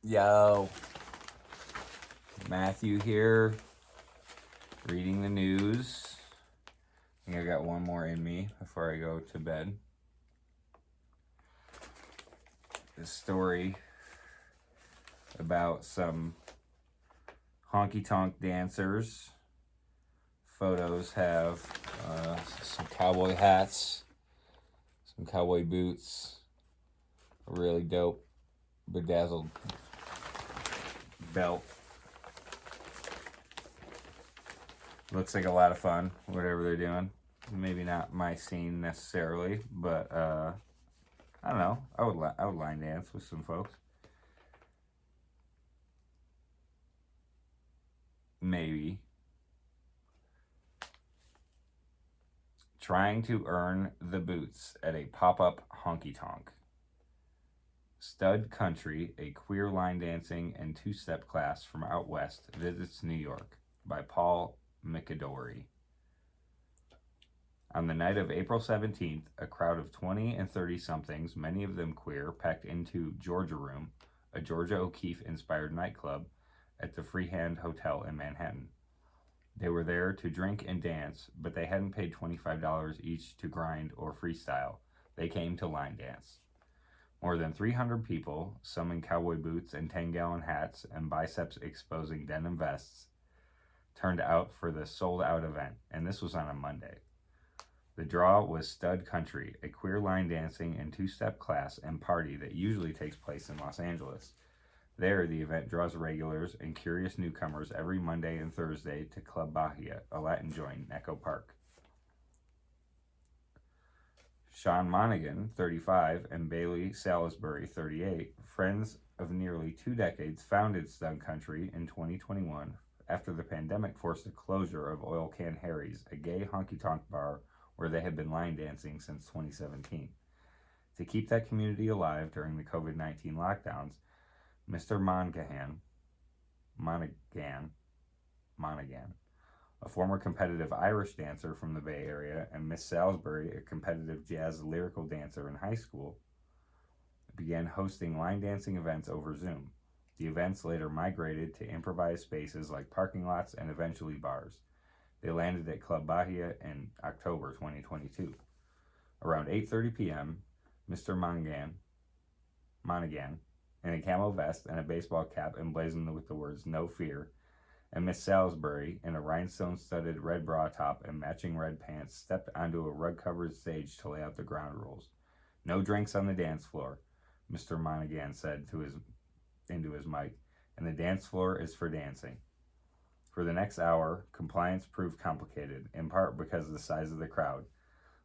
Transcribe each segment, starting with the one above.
Yo, Matthew here, reading the news. I think I got one more in me before I go to bed. This story about some honky-tonk dancers. Photos have some cowboy hats, some cowboy boots, a really dope bedazzled belt. Looks like a lot of fun, whatever they're doing. Maybe not my scene necessarily, but I don't know. I would line dance with some folks. Maybe. Trying to earn the boots at a pop-up honky-tonk. Stud Country, a queer line dancing and two-step class from out west, visits New York, by Paul McAdory. On the night of April 17th, a crowd of 20 and 30-somethings, many of them queer, packed into Georgia Room, a Georgia O'Keeffe-inspired nightclub at the Freehand Hotel in Manhattan. They were there to drink and dance, but they hadn't paid $25 each to grind or freestyle. They came to line dance. More than 300 people, some in cowboy boots and 10-gallon hats and biceps-exposing denim vests, turned out for the sold-out event, and this was on a Monday. The draw was Stud Country, a queer line dancing and two-step class and party that usually takes place in Los Angeles. There, the event draws regulars and curious newcomers every Monday and Thursday to Club Bahia, a Latin joint in Echo Park. Sean Monaghan, 35, and Bailey Salisbury, 38, friends of nearly 2 decades, founded Stud Country in 2021 after the pandemic forced the closure of Oil Can Harry's, a gay honky-tonk bar where they had been line dancing since 2017. To keep that community alive during the COVID-19 lockdowns, Mr. Monaghan, a former competitive Irish dancer from the Bay Area, and Miss Salisbury, a competitive jazz lyrical dancer in high school, began hosting line dancing events over Zoom. The events later migrated to improvised spaces like parking lots and eventually bars. They landed at Club Bahia in October 2022. Around 8:30 p.m., Mr. Monaghan, in a camo vest and a baseball cap emblazoned with the words "No Fear," and Miss Salisbury, in a rhinestone-studded red bra top and matching red pants, stepped onto a rug-covered stage to lay out the ground rules. "No drinks on the dance floor," Mr. Monaghan said into his mic, "and the dance floor is for dancing." For the next hour, compliance proved complicated, in part because of the size of the crowd.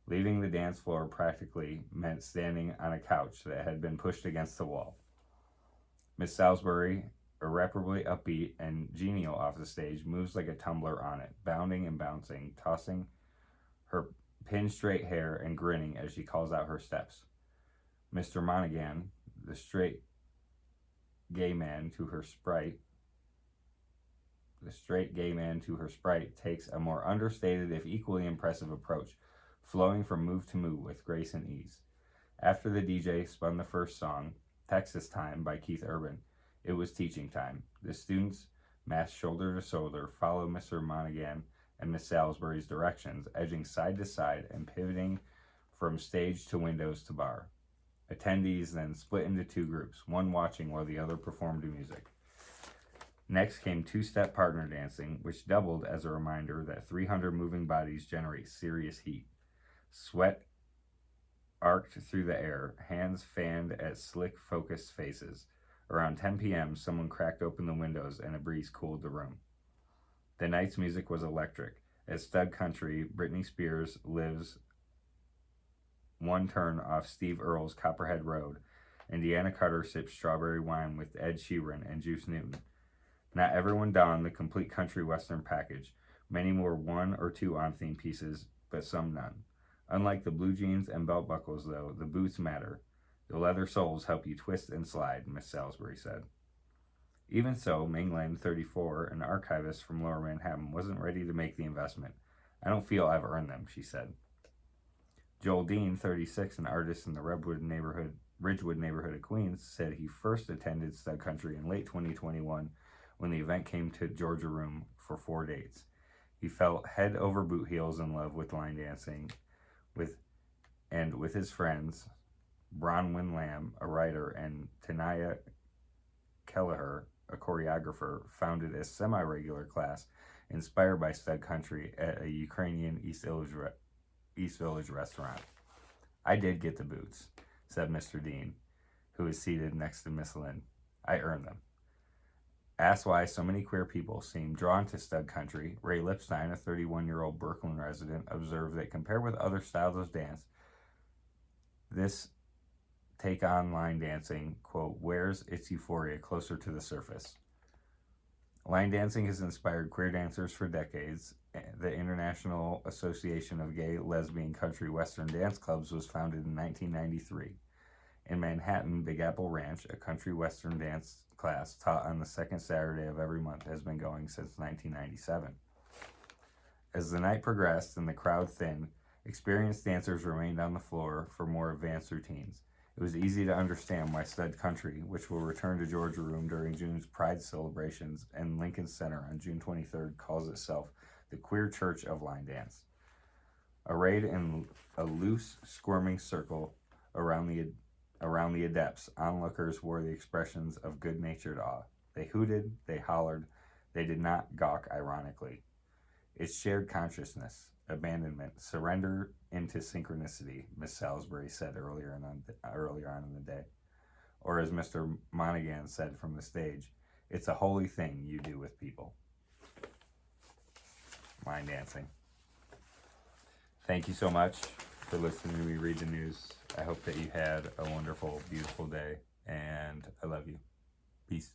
Leaving the dance floor practically meant standing on a couch that had been pushed against the wall. Miss Salisbury, irreparably upbeat and genial off the stage, moves like a tumbler on it, bounding and bouncing, tossing her pin-straight hair and grinning as she calls out her steps. Mr. Monaghan, the straight gay man to her sprite, takes a more understated, if equally impressive approach, flowing from move to move with grace and ease. After the DJ spun the first song, Texas Time by Keith Urban, it was teaching time. The students, massed shoulder to shoulder, followed Mr. Monaghan and Miss Salisbury's directions, edging side to side and pivoting from stage to windows to bar. Attendees then split into 2 groups, one watching while the other performed music. Next came two-step partner dancing, which doubled as a reminder that 300 moving bodies generate serious heat. Sweat arced through the air, hands fanned at slick, focused faces. Around 10 p.m., someone cracked open the windows and a breeze cooled the room. The night's music was electric. At Stud Country, Britney Spears lives one turn off Steve Earle's Copperhead Road, and Deanna Carter sips strawberry wine with Ed Sheeran and Juice Newton. Not everyone donned the complete country western package. Many wore 1 or 2 on-theme pieces, but some none. Unlike the blue jeans and belt buckles, though, the boots matter. The leather soles help you twist and slide, Miss Salisbury said. Even so, Ming Lin, 34, an archivist from Lower Manhattan, wasn't ready to make the investment. "I don't feel I've earned them," she said. Joel Dean, 36, an artist in the Redwood neighborhood Ridgewood neighborhood of Queens, said he first attended Stud Country in late 2021 when the event came to Georgia Room for 4 dates. He fell head over boot heels in love with line dancing with his friends, Bronwyn Lamb, a writer, and Tanaya Kelleher, a choreographer, founded a semi-regular class inspired by Stud Country at a Ukrainian East Village restaurant. I did get the boots, said Mr. Dean, who is seated next to Miss Lynn. I earned them. Asked why so many queer people seem drawn to Stud Country, Ray Lipstein, a 31-year-old Brooklyn resident, observed that compared with other styles of dance, this take on line dancing, quote, wears its euphoria closer to the surface. Line dancing has inspired queer dancers for decades. The International Association of Gay, Lesbian, Country, Western Dance Clubs was founded in 1993. In Manhattan, Big Apple Ranch, a country western dance class taught on the second Saturday of every month, has been going since 1997. As the night progressed and the crowd thinned, experienced dancers remained on the floor for more advanced routines. It was easy to understand why Stud Country, which will return to Georgia Room during June's Pride celebrations and Lincoln Center on June 23rd, calls itself the Queer Church of Line Dance. Arrayed in a loose, squirming circle around the adepts, onlookers wore the expressions of good-natured awe. They hooted, they hollered, they did not gawk ironically. It's shared consciousness, abandonment, surrender into synchronicity, Miss Salisbury said earlier on in the day. Or as Mr. Monaghan said from the stage, it's a holy thing you do with people. Line dancing. Thank you so much for listening to me read the news. I hope that you had a wonderful, beautiful day, and I love you. Peace.